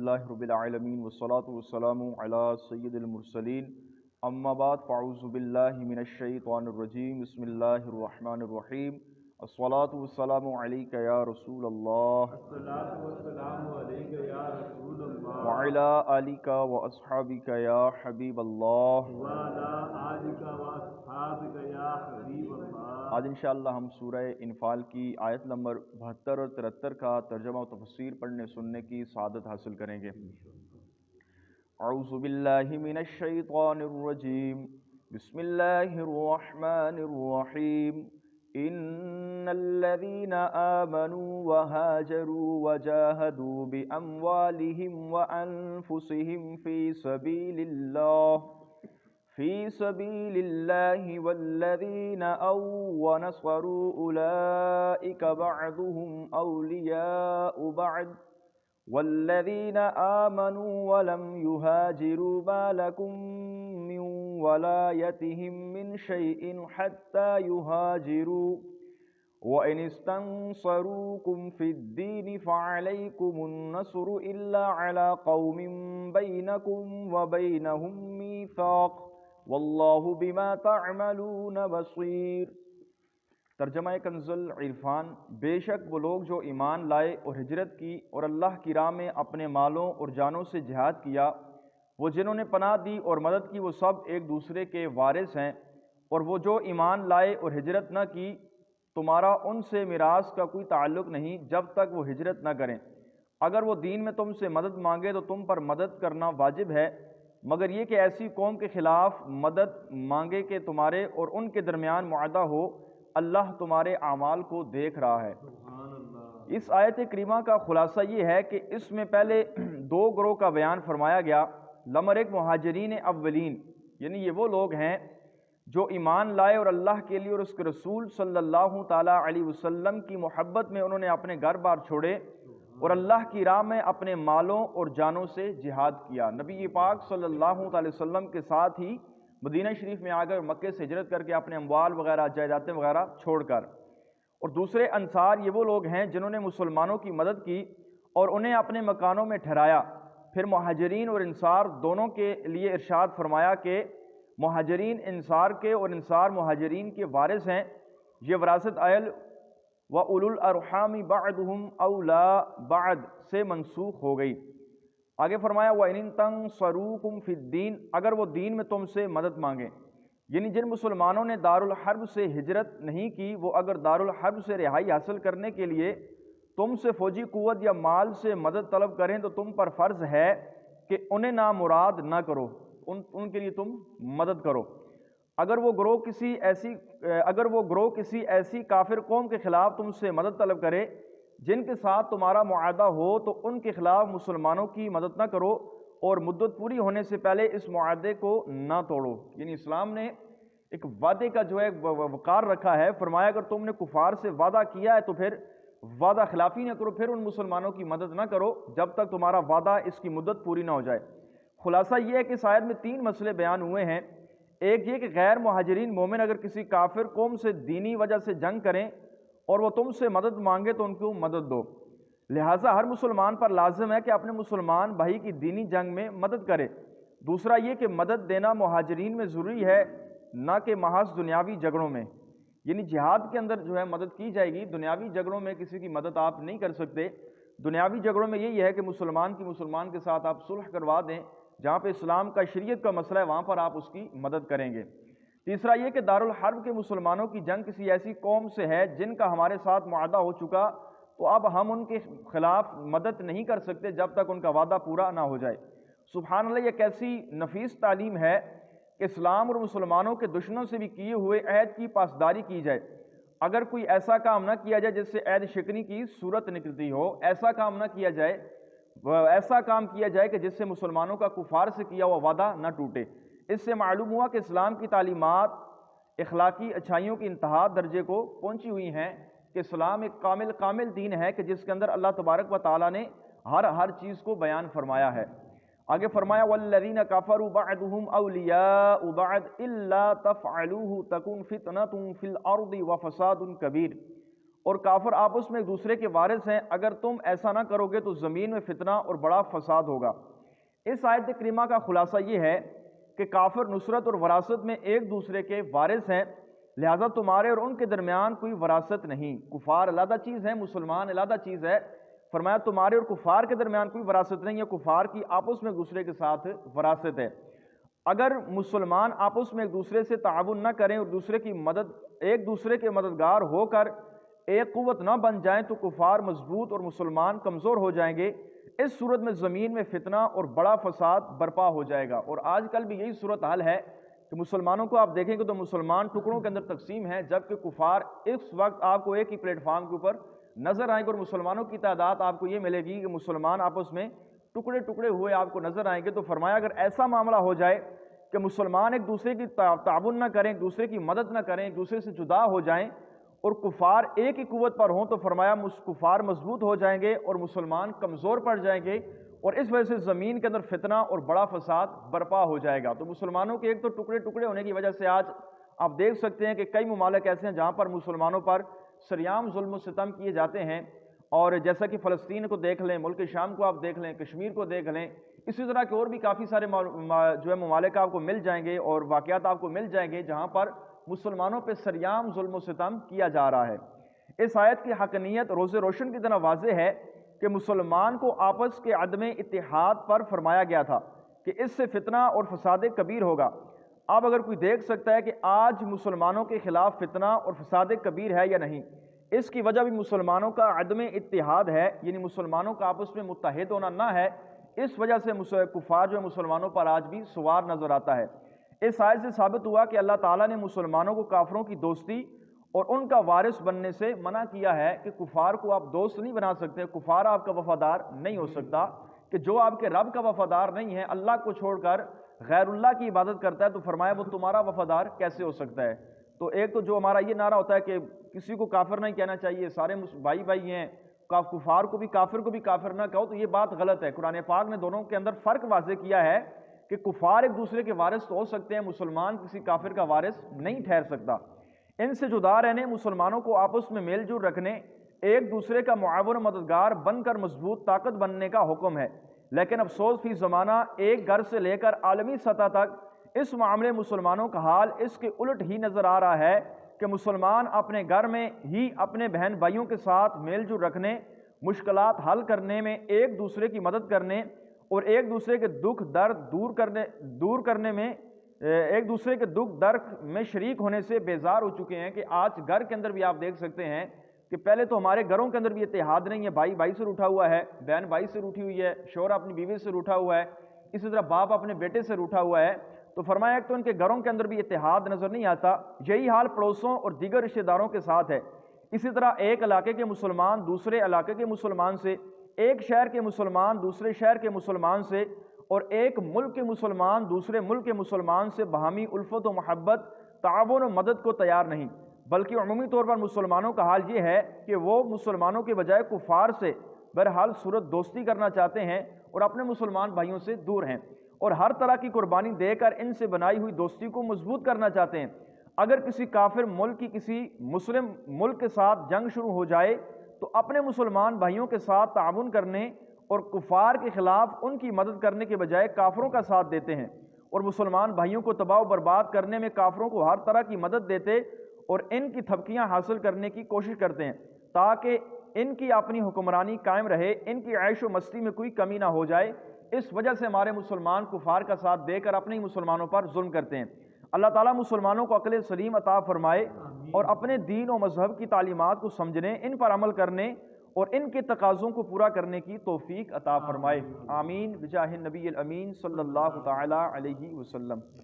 للہ رب العالمین والصلاة والسلام علی سید المرسلین اما بعد فاعوذ باللہ من الشیطان الرجیم بسم اللہ الرحمن الرحیم الصلاة والسلام علیک یا رسول اللہ وعلی آلک واصحابک یا حبیب اللہ آج انشاءاللہ ہم سورہ انفال کی آیت نمبر 72 اور 73 کا ترجمہ و تفسیر پڑھنے سننے کی سعادت حاصل کریں گے۔ اعوذ باللہ من الشیطان الرجیم بسم اللہ الرحمن الرحیم ان الذین آمنوا وہاجروا وجاہدوا باموالہم وانفسہم فی سبیل اللہ والذین اووا نصروا اولئک بعضهم اولیاء بعض والذین آمنوا ولم یہاجروا ما لکم من ولایتہم من شیء حتی یہاجروا وَإِنِ اسْتَنصَرُوكُمْ فِي الدِّينِ فَعَلَيْكُمُ النَّصْرُ إِلَّا عَلَىٰ قَوْمٍ بَيْنَكُمْ وَبَيْنَهُم مِّيثَاقٌ وَاللَّهُ بِمَا تَعْمَلُونَ بَصِيرٌ۔ ترجمہ کنز العرفان۔ بے شک وہ لوگ جو ایمان لائے اور ہجرت کی اور اللہ کی راہ میں اپنے مالوں اور جانوں سے جہاد کیا، وہ جنہوں نے پناہ دی اور مدد کی، وہ سب ایک دوسرے کے وارث ہیں، اور وہ جو ایمان لائے اور ہجرت نہ کی، تمہارا ان سے میراث کا کوئی تعلق نہیں جب تک وہ ہجرت نہ کریں۔ اگر وہ دین میں تم سے مدد مانگے تو تم پر مدد کرنا واجب ہے، مگر یہ کہ ایسی قوم کے خلاف مدد مانگے کہ تمہارے اور ان کے درمیان معاہدہ ہو، اللہ تمہارے اعمال کو دیکھ رہا ہے۔ اس آیت کریمہ کا خلاصہ یہ ہے کہ اس میں پہلے دو گروہ کا بیان فرمایا گیا۔ نمبر ایک مہاجرین اولین، یعنی یہ وہ لوگ ہیں جو ایمان لائے اور اللہ کے لیے اور اس کے رسول صلی اللہ تعالیٰ علیہ وسلم کی محبت میں انہوں نے اپنے گھر بار چھوڑے اور اللہ کی راہ میں اپنے مالوں اور جانوں سے جہاد کیا۔ نبی پاک صلی اللہ تعالی وسلم کے ساتھ ہی مدینہ شریف میں آ کر مکے سے ہجرت کر کے اپنے اموال وغیرہ جائیدادیں وغیرہ چھوڑ کر۔ اور دوسرے انصار، یہ وہ لوگ ہیں جنہوں نے مسلمانوں کی مدد کی اور انہیں اپنے مکانوں میں ٹھہرایا۔ پھر مہاجرین اور انصار دونوں کے لیے ارشاد فرمایا کہ مہاجرین انصار کے اور انصار مہاجرین کے وارث ہیں۔ یہ وراثت آئل و اولو الارحام بعضهم اولا بعض سے منسوخ ہو گئی۔ آگے فرمایا وَإِن تَنصَرُوكُمْ فِي الدِّينِ، اگر وہ دین میں تم سے مدد مانگیں، یعنی جن مسلمانوں نے دارالحرب سے ہجرت نہیں کی، وہ اگر دارالحرب سے رہائی حاصل کرنے کے لیے تم سے فوجی قوت یا مال سے مدد طلب کریں تو تم پر فرض ہے کہ انہیں نامراد نہ کرو، ان کے لیے تم مدد کرو۔ اگر وہ گروہ کسی ایسی کافر قوم کے خلاف تم سے مدد طلب کرے جن کے ساتھ تمہارا معاہدہ ہو تو ان کے خلاف مسلمانوں کی مدد نہ کرو، اور مدت پوری ہونے سے پہلے اس معاہدے کو نہ توڑو۔ یعنی اسلام نے ایک وعدے کا جو ہے وقار رکھا ہے۔ فرمایا اگر تم نے کفار سے وعدہ کیا ہے تو پھر وعدہ خلافی نہ کرو، پھر ان مسلمانوں کی مدد نہ کرو جب تک تمہارا وعدہ اس کی مدت پوری نہ ہو جائے۔ خلاصہ یہ ہے کہ اس آیت میں تین مسئلے بیان ہوئے ہیں۔ ایک یہ کہ غیر مہاجرین مومن اگر کسی کافر قوم سے دینی وجہ سے جنگ کریں اور وہ تم سے مدد مانگے تو ان کو مدد دو۔ لہٰذا ہر مسلمان پر لازم ہے کہ اپنے مسلمان بھائی کی دینی جنگ میں مدد کرے۔ دوسرا یہ کہ مدد دینا مہاجرین میں ضروری ہے، نہ کہ محض دنیاوی جھگڑوں میں، یعنی جہاد کے اندر جو ہے مدد کی جائے گی، دنیاوی جھگڑوں میں کسی کی مدد آپ نہیں کر سکتے۔ دنیاوی جھگڑوں میں یہی ہے کہ مسلمان کے ساتھ آپ صلح کروا دیں، جہاں پہ اسلام کا شریعت کا مسئلہ ہے وہاں پر آپ اس کی مدد کریں گے۔ تیسرا یہ کہ دارالحرب کے مسلمانوں کی جنگ کسی ایسی قوم سے ہے جن کا ہمارے ساتھ معاہدہ ہو چکا، تو اب ہم ان کے خلاف مدد نہیں کر سکتے جب تک ان کا وعدہ پورا نہ ہو جائے۔ سبحان اللہ، یہ کیسی نفیس تعلیم ہے کہ اسلام اور مسلمانوں کے دشمنوں سے بھی کیے ہوئے عہد کی پاسداری کی جائے۔ اگر کوئی ایسا کام نہ کیا جائے جس سے عہد شکنی کی صورت نکلتی ہو، ایسا کام نہ کیا جائے، ایسا کام کیا جائے کہ جس سے مسلمانوں کا کفار سے کیا ہوا وعدہ نہ ٹوٹے۔ اس سے معلوم ہوا کہ اسلام کی تعلیمات اخلاقی اچھائیوں کی انتہا درجے کو پہنچی ہوئی ہیں، کہ اسلام ایک کامل دین ہے کہ جس کے اندر اللہ تبارک و تعالیٰ نے ہر چیز کو بیان فرمایا ہے۔ آگے فرمایا والذین کفروا بعضهم اولیاء بعض الا تفعلوه تکن فتنة فی الارض وفساد کبیر۔ اور کافر آپس میں ایک دوسرے کے وارث ہیں، اگر تم ایسا نہ کرو گے تو زمین میں فتنہ اور بڑا فساد ہوگا۔ اس آیت کریمہ کا خلاصہ یہ ہے کہ کافر نصرت اور وراثت میں ایک دوسرے کے وارث ہیں، لہٰذا تمہارے اور ان کے درمیان کوئی وراثت نہیں۔ کفار علیحدہ چیز ہے، مسلمان علیحدہ چیز ہے۔ فرمایا تمہارے اور کفار کے درمیان کوئی وراثت نہیں ہے، کفار کی آپس میں ایک دوسرے کے ساتھ وراثت ہے۔ اگر مسلمان آپس میں ایک دوسرے سے تعاون نہ کریں اور دوسرے کی مدد، ایک دوسرے کے مددگار ہو کر ایک قوت نہ بن جائیں تو کفار مضبوط اور مسلمان کمزور ہو جائیں گے۔ اس صورت میں زمین میں فتنہ اور بڑا فساد برپا ہو جائے گا۔ اور آج کل بھی یہی صورتحال ہے کہ مسلمانوں کو آپ دیکھیں گے تو مسلمان ٹکڑوں کے اندر تقسیم ہیں، جبکہ کفار اس وقت آپ کو ایک ہی پلیٹ فارم کے اوپر نظر آئیں گے، اور مسلمانوں کی تعداد آپ کو یہ ملے گی کہ مسلمان آپس میں ٹکڑے ٹکڑے ہوئے آپ کو نظر آئیں گے۔ تو فرمایا اگر ایسا معاملہ ہو جائے کہ مسلمان ایک دوسرے کی تعاون نہ کریں، ایک دوسرے کی مدد نہ کریں، ایک دوسرے سے جدا ہو جائیں اور کفار ایک ہی قوت پر ہوں، تو فرمایا کفار مضبوط ہو جائیں گے اور مسلمان کمزور پڑ جائیں گے، اور اس وجہ سے زمین کے اندر فتنہ اور بڑا فساد برپا ہو جائے گا۔ تو مسلمانوں کے ایک تو ٹکڑے ٹکڑے ہونے کی وجہ سے آج آپ دیکھ سکتے ہیں کہ کئی ممالک ایسے ہیں جہاں پر مسلمانوں پر سریعام ظلم و ستم کیے جاتے ہیں، اور جیسا کہ فلسطین کو دیکھ لیں، ملک شام کو آپ دیکھ لیں، کشمیر کو دیکھ لیں، اسی طرح کے اور بھی کافی سارے جو ہے ممالک آپ کو مل جائیں گے اور واقعات آپ کو مل جائیں گے جہاں پر مسلمانوں پہ سریعام ظلم و ستم کیا جا رہا ہے۔ اس آیت کی حقانیت روز روشن کی طرح واضح ہے کہ مسلمان کو آپس کے عدم اتحاد پر فرمایا گیا تھا کہ اس سے فتنہ اور فساد کبیر ہوگا۔ اب اگر کوئی دیکھ سکتا ہے کہ آج مسلمانوں کے خلاف فتنہ اور فساد کبیر ہے یا نہیں، اس کی وجہ بھی مسلمانوں کا عدم اتحاد ہے، یعنی مسلمانوں کا آپس میں متحد ہونا نہ ہے۔ اس وجہ سے کفار جو مسلمانوں پر آج بھی سوار نظر آتا ہے۔ اس آیت سے ثابت ہوا کہ اللہ تعالیٰ نے مسلمانوں کو کافروں کی دوستی اور ان کا وارث بننے سے منع کیا ہے کہ کفار کو آپ دوست نہیں بنا سکتے، کفار آپ کا وفادار نہیں ہو سکتا، کہ جو آپ کے رب کا وفادار نہیں ہے، اللہ کو چھوڑ کر غیر اللہ کی عبادت کرتا ہے، تو فرمایا وہ تمہارا وفادار کیسے ہو سکتا ہے۔ تو ایک تو جو ہمارا یہ نعرہ ہوتا ہے کہ کسی کو کافر نہیں کہنا چاہیے، سارے بھائی بھائی ہیں، کفار کو بھی کافر نہ کہو، تو یہ بات غلط ہے۔ قرآن پاک نے دونوں کے اندر فرق واضح کیا ہے کہ کفار ایک دوسرے کے وارث تو ہو سکتے ہیں، مسلمان کسی کافر کا وارث نہیں ٹھہر سکتا۔ ان سے جدا رہنے، مسلمانوں کو آپس میں میل جول رکھنے، ایک دوسرے کا معاون و مددگار بن کر مضبوط طاقت بننے کا حکم ہے۔ لیکن افسوس فی زمانہ ایک گھر سے لے کر عالمی سطح تک اس معاملے مسلمانوں کا حال اس کے الٹ ہی نظر آ رہا ہے کہ مسلمان اپنے گھر میں ہی اپنے بہن بھائیوں کے ساتھ میل جول رکھنے، مشکلات حل کرنے میں ایک دوسرے کی مدد کرنے اور ایک دوسرے کے دکھ درد دور کرنے میں، ایک دوسرے کے دکھ درد میں شریک ہونے سے بیزار ہو چکے ہیں۔ کہ آج گھر کے اندر بھی آپ دیکھ سکتے ہیں کہ پہلے تو ہمارے گھروں کے اندر بھی اتحاد نہیں ہے، بھائی بھائی سے روٹھا ہوا ہے، بہن بھائی سے روٹھی ہوئی ہے، شوہر اپنی بیوی سے روٹھا ہوا ہے، اسی طرح باپ اپنے بیٹے سے روٹھا ہوا ہے۔ تو فرمایا کہ تو ان کے گھروں کے اندر بھی اتحاد نظر نہیں آتا۔ یہی حال پڑوسوں اور دیگر رشتہ داروں کے ساتھ ہے۔ اسی طرح ایک علاقے کے مسلمان دوسرے علاقے کے مسلمان سے، ایک شہر کے مسلمان دوسرے شہر کے مسلمان سے، اور ایک ملک کے مسلمان دوسرے ملک کے مسلمان سے باہمی الفت و محبت، تعاون و مدد کو تیار نہیں، بلکہ عمومی طور پر مسلمانوں کا حال یہ ہے کہ وہ مسلمانوں کے بجائے کفار سے بہرحال صورت دوستی کرنا چاہتے ہیں اور اپنے مسلمان بھائیوں سے دور ہیں، اور ہر طرح کی قربانی دے کر ان سے بنائی ہوئی دوستی کو مضبوط کرنا چاہتے ہیں۔ اگر کسی کافر ملک کی کسی مسلم ملک کے ساتھ جنگ شروع ہو جائے تو اپنے مسلمان بھائیوں کے ساتھ تعاون کرنے اور کفار کے خلاف ان کی مدد کرنے کے بجائے کافروں کا ساتھ دیتے ہیں، اور مسلمان بھائیوں کو تباہ و برباد کرنے میں کافروں کو ہر طرح کی مدد دیتے اور ان کی تھپکیاں حاصل کرنے کی کوشش کرتے ہیں تاکہ ان کی اپنی حکمرانی قائم رہے، ان کی عیش و مستی میں کوئی کمی نہ ہو جائے۔ اس وجہ سے ہمارے مسلمان کفار کا ساتھ دے کر اپنے ہی مسلمانوں پر ظلم کرتے ہیں۔ اللہ تعالیٰ مسلمانوں کو عقل سلیم عطا فرمائے اور اپنے دین و مذہب کی تعلیمات کو سمجھنے، ان پر عمل کرنے اور ان کے تقاضوں کو پورا کرنے کی توفیق عطا فرمائے۔ آمین بجاہ النبی الامین صلی اللہ تعالی علیہ وسلم۔